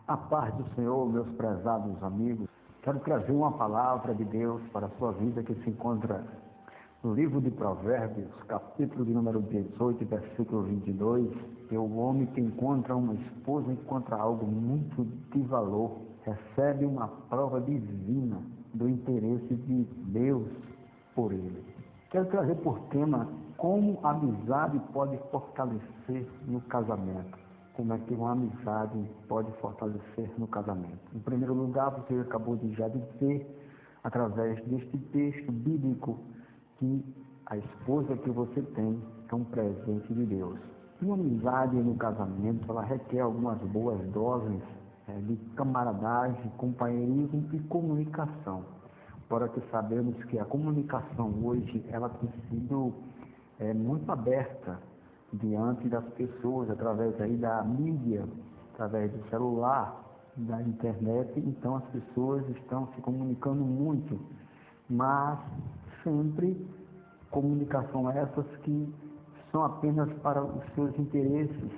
A paz do Senhor, meus prezados amigos. Quero trazer uma palavra de Deus para a sua vida que se encontra no livro de Provérbios, capítulo de número 18, versículo 22. Que o homem que encontra uma esposa encontra algo muito de valor, recebe uma prova divina do interesse de Deus por ele. Quero trazer por tema como a amizade pode fortalecer no casamento. Como é que uma amizade pode fortalecer no casamento? Em primeiro lugar, você acabou de já dizer, através deste texto bíblico, que a esposa que você tem é um presente de Deus. E uma amizade no casamento, ela requer algumas boas doses de camaradagem, companheirismo e comunicação. Fora que sabemos que a comunicação hoje, ela tem sido muito aberta diante das pessoas, através aí da mídia, através do celular, da internet. Então as pessoas estão se comunicando muito, mas sempre comunicação essas que são apenas para os seus interesses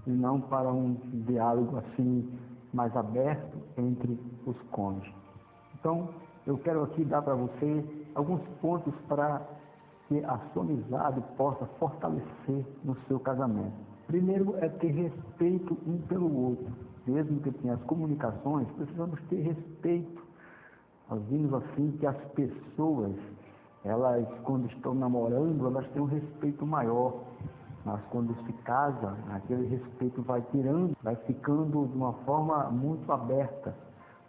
e não para um diálogo assim mais aberto entre os cônjuges. Então eu quero aqui dar para você alguns pontos para que a sua amizade possa fortalecer no seu casamento. Primeiro é ter respeito um pelo outro. Mesmo que tenha as comunicações, precisamos ter respeito. Nós vimos assim que as pessoas, elas quando estão namorando, elas têm um respeito maior. Mas quando se casa, aquele respeito vai tirando, vai ficando de uma forma muito aberta.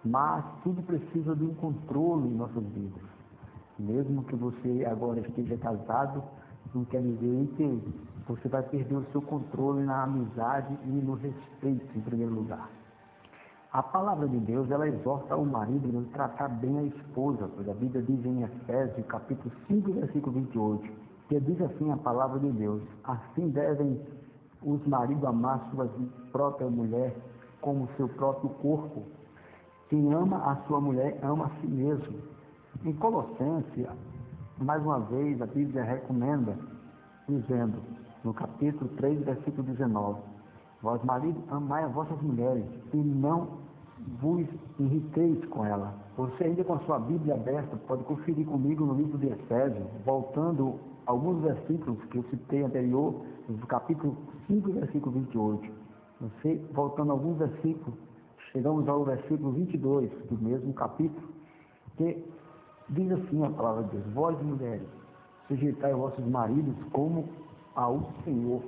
Mas tudo precisa de um controle em nossas vidas. Mesmo que você agora esteja casado, não quer dizer que você vai perder o seu controle na amizade e no respeito, em primeiro lugar. A palavra de Deus, ela exorta o marido a tratar bem a esposa, pois a Bíblia diz em Efésios, capítulo 5, versículo 28, que diz assim a palavra de Deus: assim devem os maridos amar sua própria mulher como seu próprio corpo. Quem ama a sua mulher ama a si mesmo. Em Colossenses, mais uma vez, a Bíblia recomenda, dizendo, no capítulo 3, versículo 19, vós, maridos, amai as vossas mulheres e não vos irriteis com ela. Você ainda com a sua Bíblia aberta, pode conferir comigo no livro de Efésios, voltando alguns versículos que eu citei anterior, no capítulo 5, versículo 28. Você, voltando alguns versículos, chegamos ao versículo 22 do mesmo capítulo, que diz assim a palavra de Deus: vós, mulheres, sujeitai vossos maridos como ao Senhor.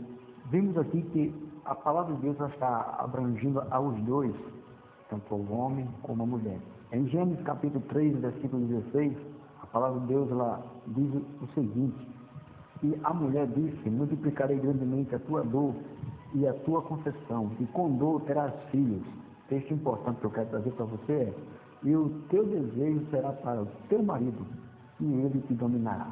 Vimos aqui que a palavra de Deus está abrangindo aos dois, tanto ao homem como à mulher. Em Gênesis capítulo 3, versículo 16, a palavra de Deus ela diz o seguinte: e a mulher disse: multiplicarei grandemente a tua dor e a tua concessão, e com dor terás filhos. Texto importante que eu quero trazer para você é: e o teu desejo será para o teu marido, e ele te dominará.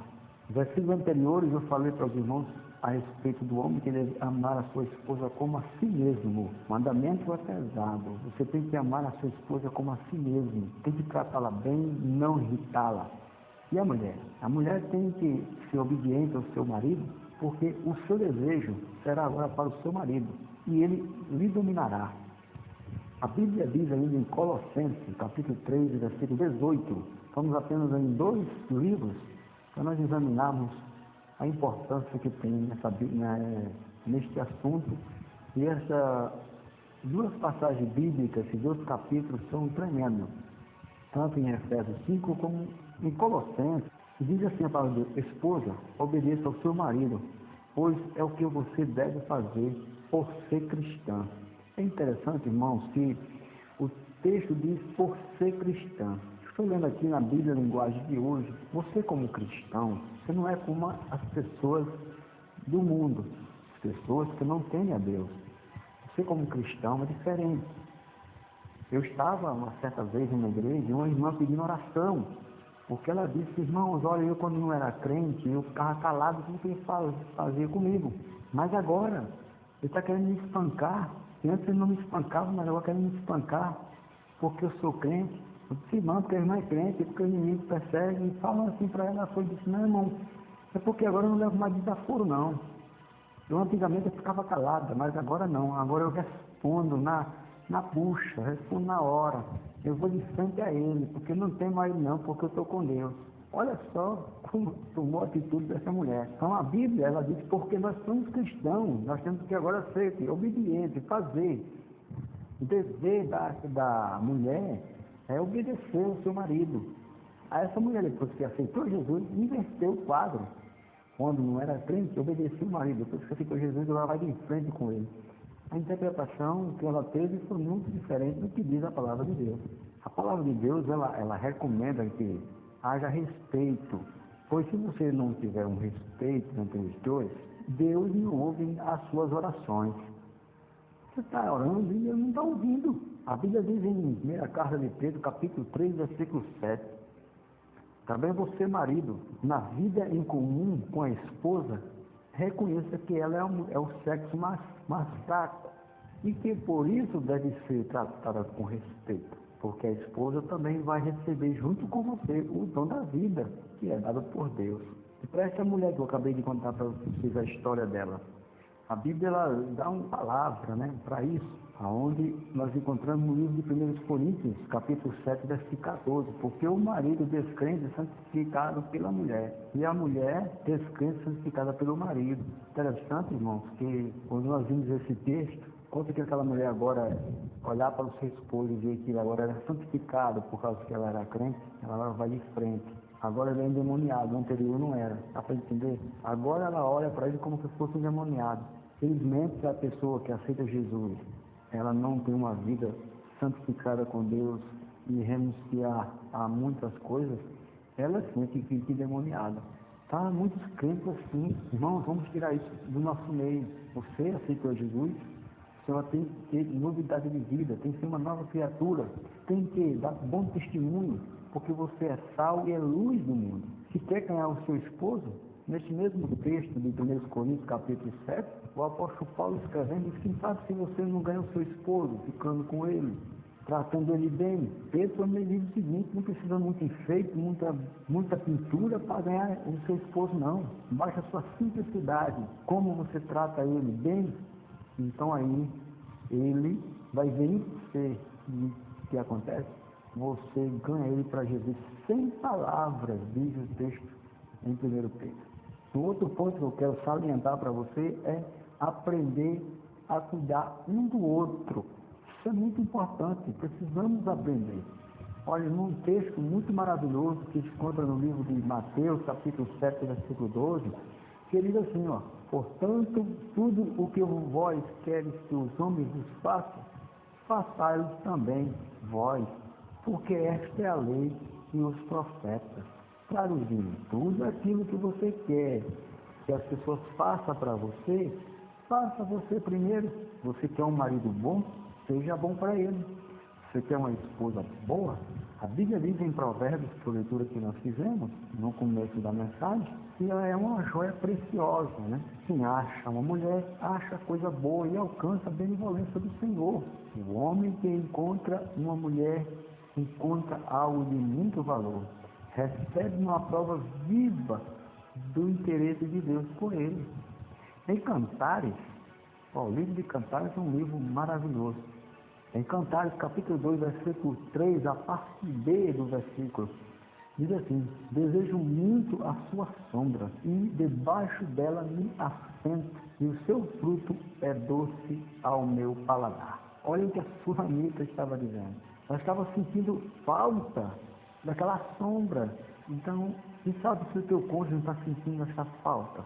Versículos anteriores eu falei para os irmãos a respeito do homem que deve amar a sua esposa como a si mesmo. O mandamento é pesado. Você tem que amar a sua esposa como a si mesmo. Tem que tratá-la bem, não irritá-la. E a mulher? A mulher tem que ser obediente ao seu marido, porque o seu desejo será agora para o seu marido, e ele lhe dominará. A Bíblia diz ainda em Colossenses, capítulo 3, versículo 18, estamos apenas em 2 livros, para nós examinarmos a importância que tem neste assunto. E essas duas passagens bíblicas, esses 2 capítulos, são tremendos, tanto em Efésios 5 como em Colossenses. E diz assim a palavra de Deus: esposa, obedeça ao seu marido, pois é o que você deve fazer por ser cristã. É interessante, irmãos, que o texto diz por ser cristã. Estou lendo aqui na Bíblia, a linguagem de hoje. Você como cristão, você não é como as pessoas do mundo, as pessoas que não têm a Deus. Você como cristão é diferente. Eu estava uma certa vez numa igreja e uma irmã pedindo oração, porque ela disse: irmãos, olha, eu quando não era crente, eu ficava calado com o que ele fazia comigo. Mas agora, ele está querendo me espancar. E antes ele não me espancava, mas agora quer me espancar, porque eu sou crente. Eu disse: irmão, porque a irmã é crente, porque o inimigo persegue. E falam assim para ela, foi disse: não, irmão, é porque agora eu não levo mais desaforo, não. Eu antigamente eu ficava calada, mas agora não. Agora eu respondo na bucha, respondo na hora. Eu vou de frente a ele, porque não tem mais não, porque eu estou com Deus. Olha só como tomou a atitude dessa mulher. Então a Bíblia, ela diz, porque nós somos cristãos, nós temos que agora ser obedientes, fazer. O dever da mulher é obedecer ao seu marido. Aí essa mulher, depois que aceitou Jesus, inverteu o quadro. Quando não era crente, obedecia o marido. Depois que aceitou Jesus, ela vai de frente com ele. A interpretação que ela teve foi muito diferente do que diz a palavra de Deus. A palavra de Deus, ela recomenda que haja respeito. Pois se você não tiver um respeito entre os dois, Deus não ouve as suas orações. Você está orando e Deus não está ouvindo. A Bíblia diz em 1 Carta de Pedro, capítulo 3, versículo 7. Também você, marido, na vida em comum com a esposa, reconheça que ela é o sexo mais fraco e que por isso deve ser tratada com respeito, porque a esposa também vai receber junto com você o dom da vida, que é dado por Deus. E para essa mulher que eu acabei de contar para vocês a história dela, a Bíblia ela dá uma palavra, para isso, aonde nós encontramos no livro de 1 Coríntios, capítulo 7, versículo 14, porque o marido descrente é santificado pela mulher, e a mulher descrente é santificada pelo marido. Interessante, irmãos, que quando nós vimos esse texto, conta que aquela mulher agora olhar para o seu esposo e ver que ele agora era santificado por causa que ela era crente, ela vai de frente. Agora ele é endemoniado, no anterior não era. Dá para entender? Agora ela olha para ele como se fosse endemoniado. Felizmente, a pessoa que aceita Jesus, ela não tem uma vida santificada com Deus e renunciar a muitas coisas, ela sente que fica endemoniada. Tá? Muitos crentes assim, irmãos, vamos tirar isso do nosso meio. Você aceitou Jesus, você tem que ter novidade de vida, tem que ser uma nova criatura, tem que dar bom testemunho, porque você é sal e é luz do mundo. Se quer ganhar o seu esposo, neste mesmo texto de 1 Coríntios, capítulo 7, o apóstolo Paulo escrevendo diz que sabe se você não ganha o seu esposo, ficando com ele, tratando ele bem. Pedro também diz o seguinte, não precisa muito enfeite, muita pintura para ganhar o seu esposo, não. Basta a sua simplicidade, como você trata ele bem, então aí ele vai ver em você. E o que acontece? Você ganha ele para Jesus sem palavras, diz o texto em 1 Pedro. O outro ponto que eu quero salientar para você é aprender a cuidar um do outro. Isso é muito importante, precisamos aprender. Olha, num texto muito maravilhoso que se encontra no livro de Mateus, capítulo 7, versículo 12, que diz assim, portanto, tudo o que vós queres que os homens vos façam, façai-los também vós, porque esta é a lei e os profetas. Traduzindo, tudo aquilo que você quer que as pessoas façam para você, faça você primeiro. Você quer um marido bom, seja bom para ele. Você quer uma esposa boa? A Bíblia diz em Provérbios, por leitura que nós fizemos, no começo da mensagem, que ela é uma joia preciosa, Quem acha uma mulher, acha coisa boa e alcança a benevolência do Senhor. O homem que encontra uma mulher, encontra algo de muito valor. Recebe uma prova viva do interesse de Deus por ele. Em Cantares, o livro de Cantares é um livro maravilhoso. Em Cantares, capítulo 2, versículo 3, a parte B do versículo, diz assim, desejo muito a sua sombra, e debaixo dela me assento, e o seu fruto é doce ao meu paladar. Olha o que a Sulamita estava dizendo. Ela estava sentindo falta daquela sombra. Então, quem sabe se o teu cônjuge não está sentindo essa falta?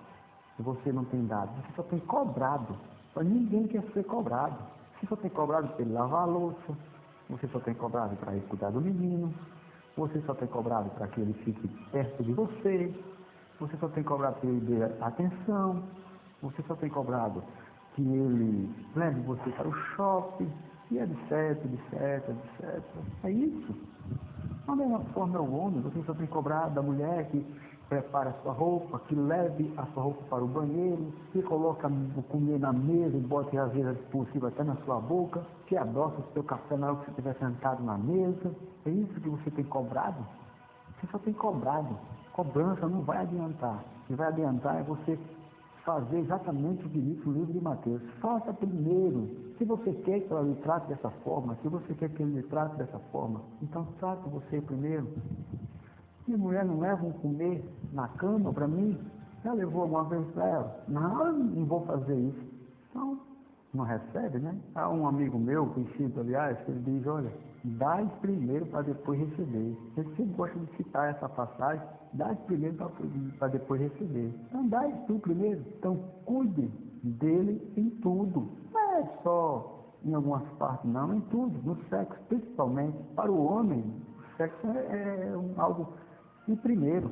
Se você não tem dado, você só tem cobrado. Ninguém quer ser cobrado. Você só tem cobrado para ele lavar a louça, você só tem cobrado para ele cuidar do menino, você só tem cobrado para que ele fique perto de você, você só tem cobrado para ele dê atenção, você só tem cobrado que ele leve você para o shopping, e etc, etc, etc. É isso. Da mesma forma é o homem, você só tem cobrado da mulher que prepara a sua roupa, que leve a sua roupa para o banheiro, que coloca o comer na mesa e bote às vezes possível até na sua boca, que adoça o seu café na hora que você estiver sentado na mesa. É isso que você tem cobrado? Você só tem cobrado. Cobrança não vai adiantar. O que vai adiantar é você fazer exatamente o que diz o livro de Mateus. Faça primeiro. Se você quer que ela lhe trate dessa forma, se você quer que ele lhe trate dessa forma, então trate você primeiro. Minha mulher não leva um comer na cama para mim? Já levou alguma vez para ela? Não vou fazer isso. Então, não recebe, né? Há um amigo meu, conhecido, aliás, que ele diz, olha, dá primeiro para depois receber. Ele sempre gosta de citar essa passagem, dá primeiro para depois receber. Então, dá tu primeiro. Então, cuide dele em tudo. Não é só em algumas partes, não, em tudo. No sexo, principalmente. Para o homem, o sexo é algo de primeiro.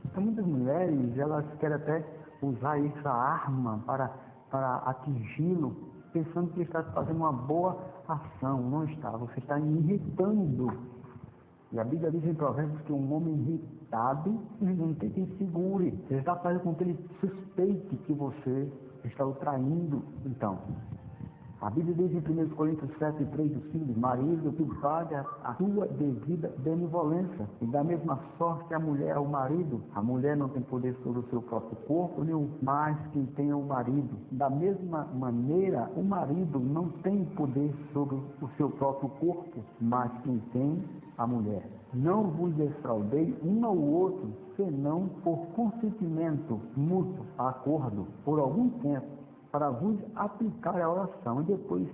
Então, muitas mulheres, elas querem até usar essa arma para atingi-lo, pensando que está fazendo uma boa ação. Não está, você está irritando. E a Bíblia diz em Provérbios que um homem irritado não tem quem segure. Ele está fazendo com que ele suspeite que você está o traindo. Então, a Bíblia diz em 1 Coríntios 7, 3 dos filhos, marido, tu paga a tua devida benevolência. E da mesma sorte a mulher ao marido. A mulher não tem poder sobre o seu próprio corpo, nem o mais quem tem o marido. Da mesma maneira, o marido não tem poder sobre o seu próprio corpo, mas quem tem a mulher. Não vos defraudei um ao outro, senão por consentimento mútuo, acordo, por algum tempo, para vos aplicar a oração, e depois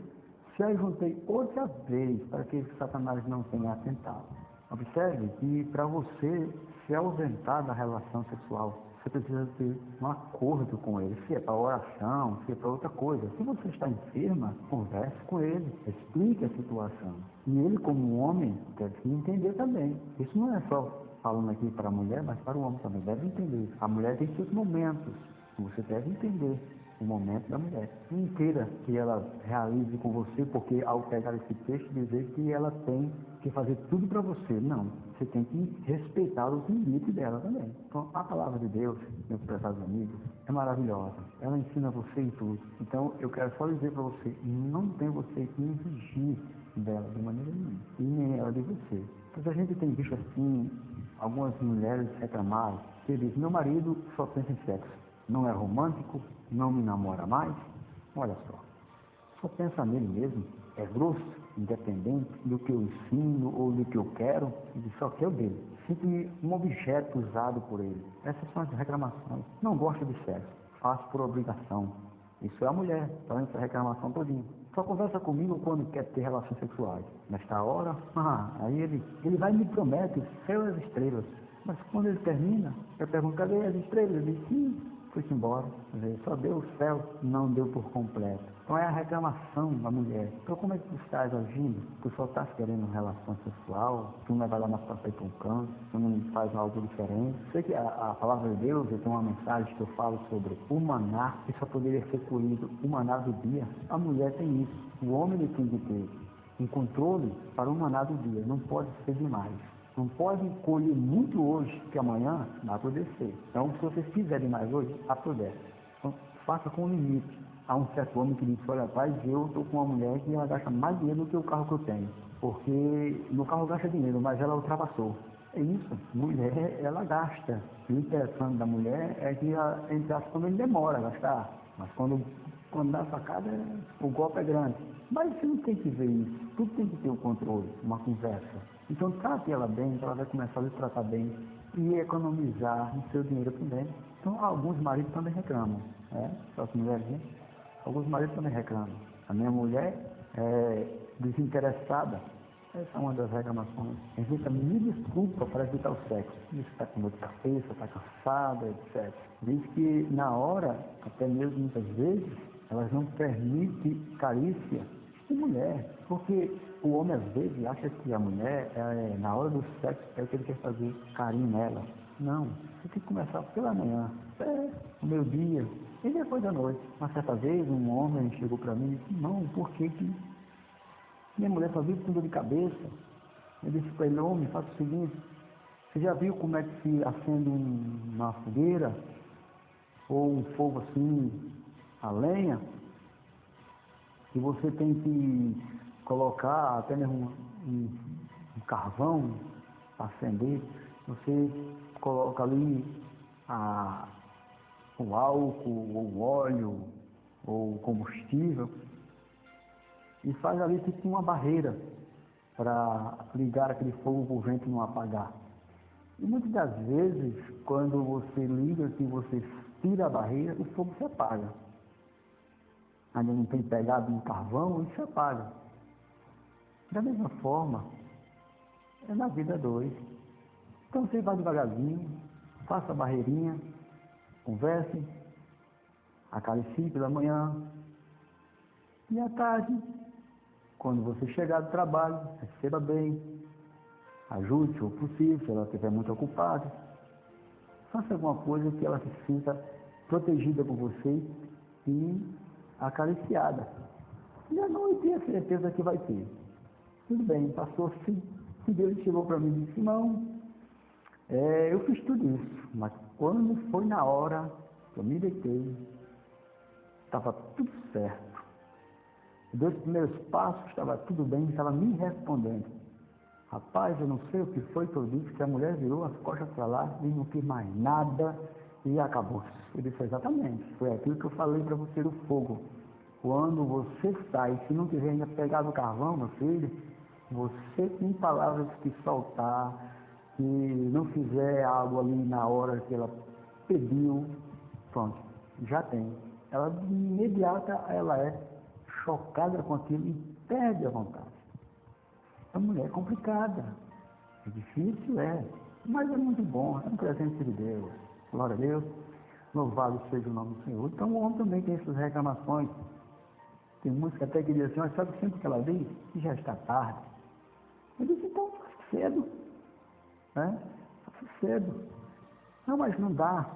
se ajuntei outra vez, para que Satanás não tenha atentado. Observe que para você se ausentar da relação sexual, você precisa ter um acordo com ele, se é para oração, se é para outra coisa. Se você está enferma, converse com ele, explique a situação. E ele, como homem, deve entender também. Isso não é só falando aqui para a mulher, mas para o homem também, deve entender. A mulher tem seus momentos, você deve entender o momento da mulher. Não queira que ela realize com você, porque ao pegar esse texto dizer que ela tem que fazer tudo para você. Não, você tem que respeitar os limites dela também. Então, a palavra de Deus, meus prezados amigos, é maravilhosa. Ela ensina você em tudo. Então, eu quero só dizer para você, não tem você que exigir dela de maneira nenhuma, e nem ela de você. Porque a gente tem visto assim, algumas mulheres reclamarem, que diz, meu marido só pensa em sexo. Não é romântico, não me namora mais. Olha só pensa nele mesmo, é grosso, independente do que eu ensino ou do que eu quero, ele só quer o dele. Sempre um objeto usado por ele. Essas são as reclamações. Não gosta de sexo, faz por obrigação. Isso é a mulher, então essa reclamação todinha. Só conversa comigo quando quer ter relações sexuais. Nesta hora, aí ele vai e me promete céu e as estrelas. Mas quando ele termina, eu pergunto, cadê as estrelas? Ele diz, sim, foi-se embora. Quer dizer, só deu o céu, não deu por completo. Então é a reclamação da mulher. Então como é que tu estás agindo? Tu só estás querendo relação sexual, tu não vai lá na para ir para um canto, tu não faz algo diferente. Sei que a palavra de Deus, eu tenho uma mensagem que eu falo sobre o maná, que só poderia ser colhido o maná do dia. A mulher tem isso. O homem ele tem que ter um controle para o maná do dia. Não pode ser demais. Não pode colher muito hoje, que amanhã vai apodrecer. Então, se você fizer demais hoje, apodrece. Então, faça com limite. Há um certo homem que diz, olha, rapaz, eu estou com uma mulher que ela gasta mais dinheiro do que o carro que eu tenho. Porque no carro gasta dinheiro, mas ela ultrapassou. É isso, mulher, ela gasta. E o interessante da mulher é que, entre aspas, também demora a gastar. Mas quando dá a facada, o golpe é grande. Mas você não tem que ver isso. Tudo tem que ter um controle, uma conversa. Então trate ela bem, ela vai começar a lhe tratar bem e economizar no seu dinheiro também. Então alguns maridos também reclamam, só as mulheres, né? Alguns maridos também reclamam. A minha mulher é desinteressada. Essa é uma das reclamações. A gente me desculpa para evitar o sexo. Diz que está com dor de cabeça, está cansada, etc. Diz que na hora, até mesmo muitas vezes, elas não permitem carícia de mulher. Porque o homem às vezes acha que a mulher, na hora do sexo, é que ele quer fazer carinho nela. Não, você tem que começar pela manhã, até o meio-dia, e depois da noite. Uma certa vez um homem chegou para mim e disse, não, por que minha mulher só vive com dor de cabeça? Eu disse para ele, homem, faça o seguinte, você já viu como é que se acende uma fogueira? Ou um fogo assim, a lenha? E você tem que colocar até mesmo um carvão para acender. Você coloca ali o álcool, ou o óleo, ou o combustível, e faz ali tipo uma barreira para ligar aquele fogo para o vento não apagar. E muitas das vezes, quando você liga, que você tira a barreira, o fogo se apaga. Ainda não tem pegado no carvão e se apaga. Da mesma forma, é na vida dois. Então você vai devagarzinho, faça a barreirinha, converse, acaricie pela manhã, e à tarde, quando você chegar do trabalho, receba bem, ajude, se for possível, se ela estiver muito ocupada, faça alguma coisa que ela se sinta protegida por você e acariciada. E à noite tenha certeza que vai ter. Tudo bem, passou-se, que Deus chegou para mim e disse, não, eu fiz tudo isso, mas quando foi na hora que eu me deitei, estava tudo certo. Os 2 primeiros passos, estava tudo bem, estava me respondendo. Rapaz, eu não sei o que foi que eu disse, que a mulher virou as costas para lá e não quis mais nada e acabou. Eu disse, exatamente, foi aquilo que eu falei para você do fogo. Quando você sai, se não tiver ainda pegado o carvão, meu filho, você tem palavras que soltar, que não fizer algo ali na hora que ela pediu, pronto, já tem. Ela de imediata, ela é chocada com aquilo e perde a vontade. A mulher é complicada, é difícil, mas é muito bom, é um presente de Deus. Glória a Deus, louvado seja o nome do Senhor. Então o homem também tem essas reclamações. Tem música até que diz assim, mas sabe sempre que ela diz? Que já está tarde. Eu disse, então faça cedo, né? Faça cedo. Não, mas não dá.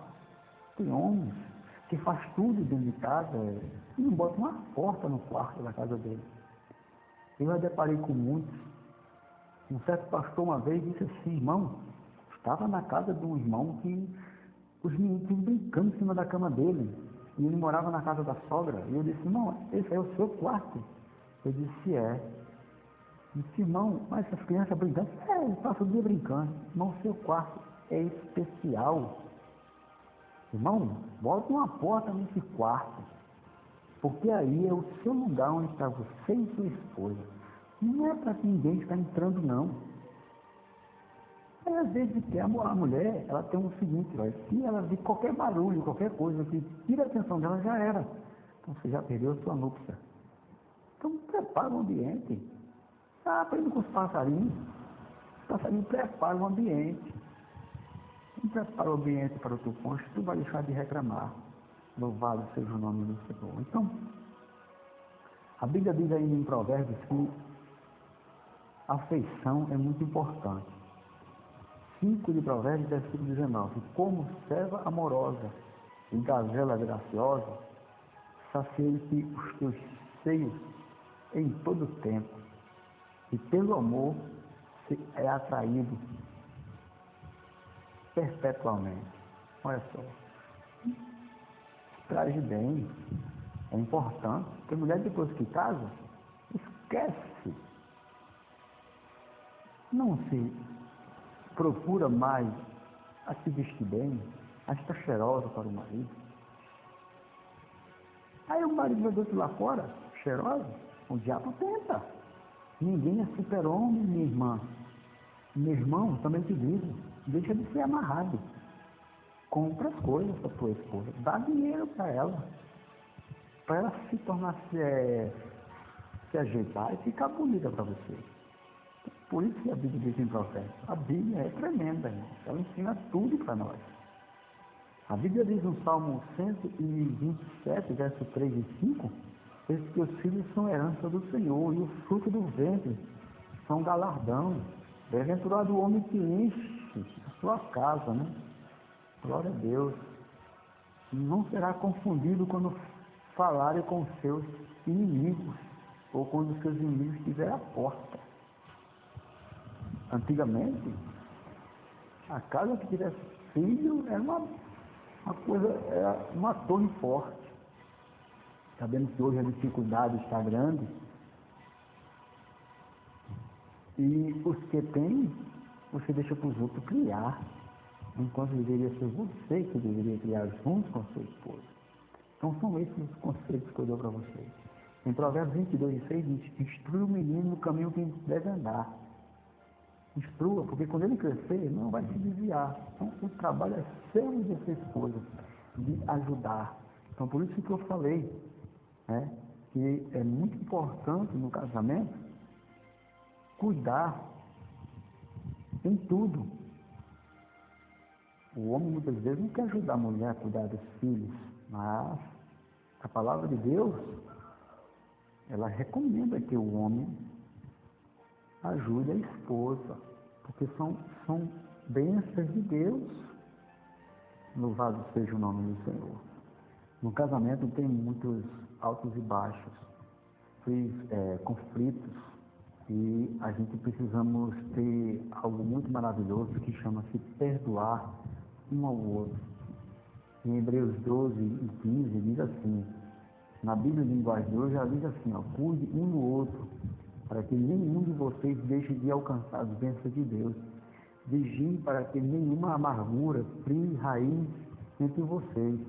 Tem homens que faz tudo dentro de casa e não bota uma porta no quarto da casa dele. Eu já deparei com muitos. Um certo pastor uma vez disse assim, irmão, estava na casa de um irmão que os meninos tudo brincando em cima da cama dele. E ele morava na casa da sogra. E eu disse, irmão, esse é o seu quarto? Eu disse, é. Eu disse, irmão, mas essas crianças brincando? Ele passa o dia brincando. Irmão, seu quarto é especial. Irmão, bota uma porta nesse quarto, porque aí é o seu lugar onde está você e sua esposa. Não é para que ninguém está entrando, não. Às vezes a mulher, ela tem o seguinte, se ela vê qualquer barulho, qualquer coisa que tira a atenção dela, já era. Então você já perdeu a sua núpcia. Então prepara o ambiente. Aprende com os passarinhos. Os passarinhos preparam o ambiente. Não prepara o ambiente para o teu cônjuge, tu vai deixar de reclamar. Louvado seja o nome do Senhor. Então, a Bíblia diz ainda em Provérbios que a afeição é muito importante. 5 de Provérbios, versículo 19. Como serva amorosa e gazela graciosa, sacia-te os teus seios em todo o tempo, e pelo amor se é atraído perpetuamente. Olha só. Trage bem, é importante, porque mulher depois que casa, esquece. Não se procura mais a se vestir bem, a estar cheirosa para o marido. Aí o marido vai do lá fora, cheirosa, o diabo tenta. Ninguém é super-homem, minha irmã. Meu irmão, também te digo, deixa de ser amarrado. Compra as coisas para a tua esposa, dá dinheiro para ela se tornar, se ajeitar e ficar bonita para você. Por isso que a Bíblia diz em Provérbios, a Bíblia é tremenda, irmão. Ela ensina tudo para nós. A Bíblia diz no Salmo 127, verso 3 e 5, que os filhos são herança do Senhor e o fruto do ventre são galardão. Bem-aventurado o homem que enche a sua casa, né? Glória a Deus. Não será confundido quando falarem com os seus inimigos, ou quando os seus inimigos estiverem à porta. Antigamente, a casa que tivesse filho era uma coisa, era uma torre forte. Sabemos que hoje a dificuldade está grande, e os que têm, você deixa para os outros criar. enquanto deveria ser você que deveria criar junto com a sua esposa. Então são esses os conceitos que eu dou para vocês. Em Provérbios 22:6 diz: instrui o menino no caminho que deve andar. Instrua, porque quando ele crescer, ele não vai se desviar. Então o trabalho é seu e de sua esposa, de ajudar. Então por isso que eu falei, né, que é muito importante no casamento cuidar em tudo. O homem muitas vezes não quer ajudar a mulher a cuidar dos filhos, mas a palavra de Deus, ela recomenda que o homem ajude a esposa, porque são bênçãos de Deus. Louvado seja o nome do Senhor. No casamento tem muitos altos e baixos, conflitos, e a gente precisamos ter algo muito maravilhoso que chama-se perdoar um ao outro. Em Hebreus 12:15 diz assim, na Bíblia de linguagem de hoje, já diz assim, cuide um do outro, para que nenhum de vocês deixe de alcançar as bênçãos de Deus. Vigie para que nenhuma amargura crie raiz entre vocês,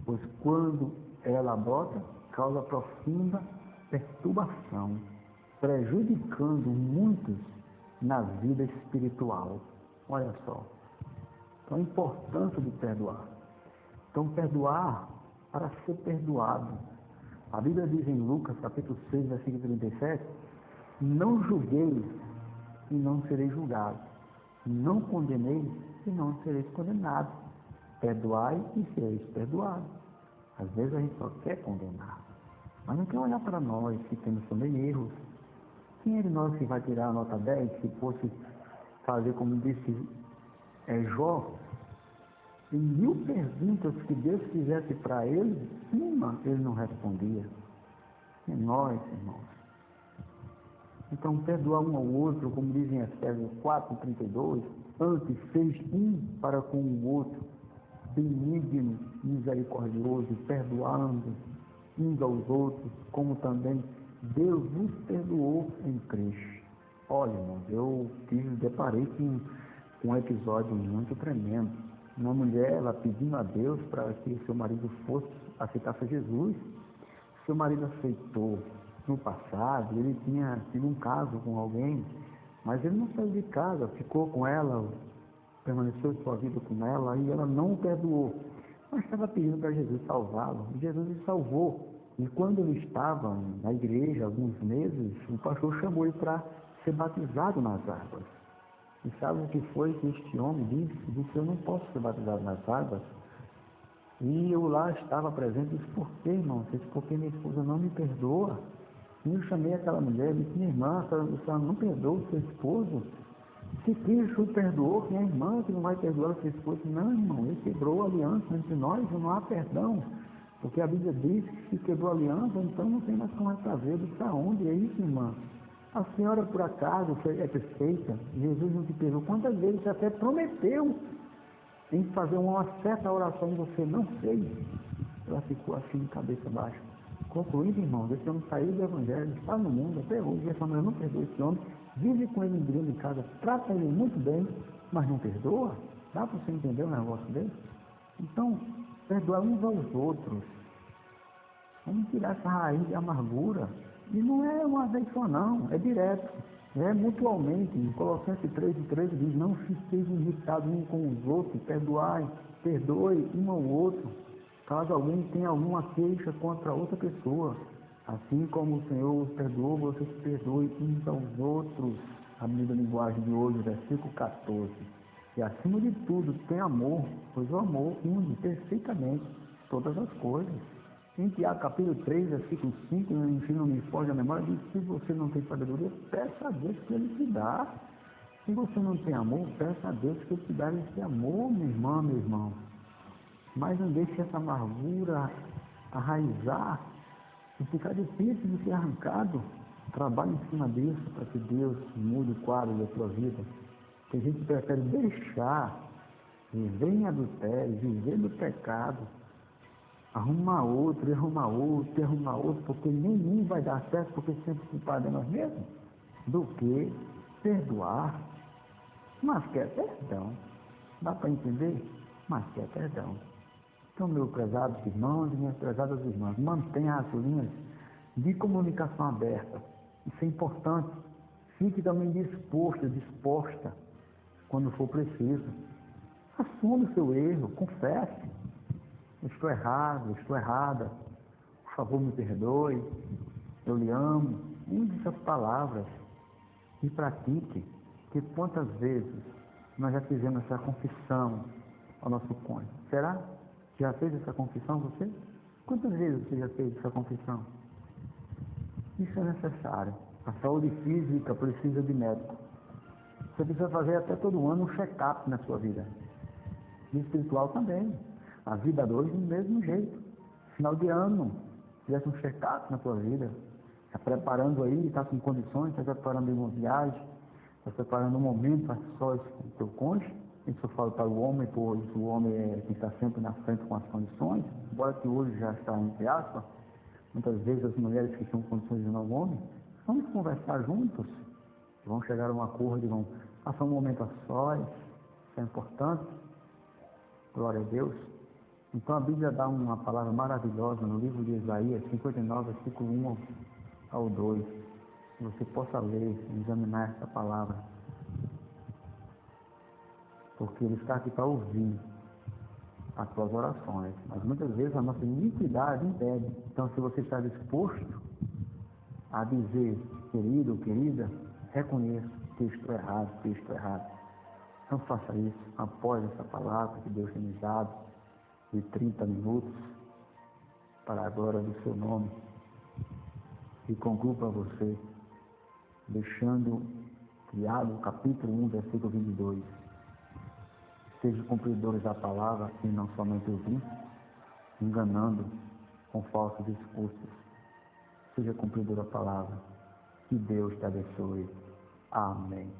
pois quando ela brota, causa profunda perturbação, prejudicando muitos na vida espiritual. Olha só. Então, a importância de perdoar. Então, perdoar para ser perdoado. A Bíblia diz em Lucas, capítulo 6, versículo 37, não julgueis e não sereis julgados. Não condeneis e não sereis condenados. Perdoai e sereis perdoados. Às vezes a gente só quer condenar, mas não quer olhar para nós que temos também erros. Quem é de nós que vai tirar a nota 10 se fosse fazer como disse Jó? Em 1000 perguntas que Deus fizesse para ele, uma ele não respondia. É nós, irmãos. Então, perdoar um ao outro, como diz em Efésios 4:32, antes fez um para com o outro, benigno, misericordioso, perdoando uns aos outros, como também Deus nos perdoou em Cristo. Olha, irmãos, eu deparei com um episódio muito tremendo. Uma mulher, ela pedindo a Deus para que seu marido aceitasse Jesus. Seu marido aceitou. No passado, ele tinha tido um caso com alguém, mas ele não saiu de casa, ficou com ela, permaneceu sua vida com ela, e ela não o perdoou. Mas estava pedindo para Jesus salvá-lo. E Jesus o salvou. E quando ele estava na igreja, alguns meses, o pastor chamou ele para ser batizado nas águas. E sabe o que foi que este homem disse? Disse: eu não posso ser batizado nas águas. E eu lá estava presente. Disse: por quê, irmão? Disse: porque minha esposa não me perdoa. E eu chamei aquela mulher e disse: minha irmã, a senhora não perdoa o seu esposo? Se Cristo o perdoou, quem é a irmã que não vai perdoar o seu esposo? Não, irmão, ele quebrou a aliança entre nós, não há perdão. Porque a Bíblia diz que se quebrou a aliança, então não tem mais como fazer. Disse: aonde é isso, irmã? A senhora, por acaso, é perfeita? Jesus não te perdoou. Quantas vezes você até prometeu em fazer uma certa oração e você não fez? Ela ficou assim, de cabeça baixa. Concluindo, irmão, esse homem saiu do Evangelho, está no mundo até hoje. Essa mulher não perdoa esse homem, vive com ele em grande casa, trata ele muito bem, mas não perdoa? Dá para você entender um negócio dele? Então, perdoar uns aos outros. Vamos tirar essa raiz de amargura. E não é uma vez só não, é direto. É mutualmente. Em Colossenses 3:13 diz: não fiqueis irritados uns com os outros, perdoe um ao outro, caso alguém tenha alguma queixa contra outra pessoa. Assim como o Senhor os perdoou, vocês perdoem uns aos outros. A Bíblia linguagem de hoje, versículo 14. E acima de tudo, tem amor, pois o amor une perfeitamente todas as coisas. Em Tiago, capítulo 3, versículo 5, no ensino me foge a memória, diz: se você não tem sabedoria, peça a Deus que Ele te dá. Se você não tem amor, peça a Deus que Ele te dá esse amor, minha irmã, meu irmão. Mas não deixe essa amargura arraizar e ficar difícil de ser arrancado. Trabalhe em cima disso para que Deus mude o quadro da sua vida. Tem gente que prefere deixar, viver em adultério, viver no pecado, arrumar outro, porque nenhum vai dar certo, porque sempre culpado é nós mesmos, do que perdoar. Mas quer perdão. Dá para entender? Mas que é perdão. Então, meus prezados irmãos e minhas prezadas irmãs, mantenha as linhas de comunicação aberta. Isso é importante. Fique também disposta, quando for preciso. Assuma o seu erro, confesse. Estou errado, estou errada. Por favor, me perdoe. Eu lhe amo. Use essas palavras e pratique. Que quantas vezes nós já fizemos essa confissão ao nosso cônjuge? Será? Já fez essa confissão você? Quantas vezes você já fez essa confissão? Isso é necessário. A saúde física precisa de médico. Você precisa fazer até todo ano um check-up na sua vida. E espiritual também. A vida de hoje do mesmo jeito. Final de ano, fizesse um check-up na sua vida. Está preparando aí, está com condições, está preparando uma viagem, está preparando um momento a sós com o teu cônjuge. Isso eu falo para o homem, pois o homem é quem está sempre na frente com as condições, embora que hoje já está entre aspas, muitas vezes as mulheres que estão em condições de não homem, vamos conversar juntos, vão chegar a um acordo, vão passar um momento a sós, isso é importante, glória a Deus. Então a Bíblia dá uma palavra maravilhosa no livro de Isaías 59, versículo 1 ao 2, que você possa ler e examinar essa palavra. Porque Ele está aqui para ouvir as suas orações. Mas muitas vezes a nossa iniquidade impede. Então, se você está disposto a dizer, querido ou querida, reconheço que estou errado, que estou errado. Então, faça isso após essa palavra que Deus tem nos dado, de 30 minutos, para a glória do seu nome. E concluo para você, deixando criado o capítulo 1, versículo 22. Sejam cumpridores da palavra e não somente ouvir, enganando com falsos discursos. Seja cumpridor da palavra. Que Deus te abençoe. Amém.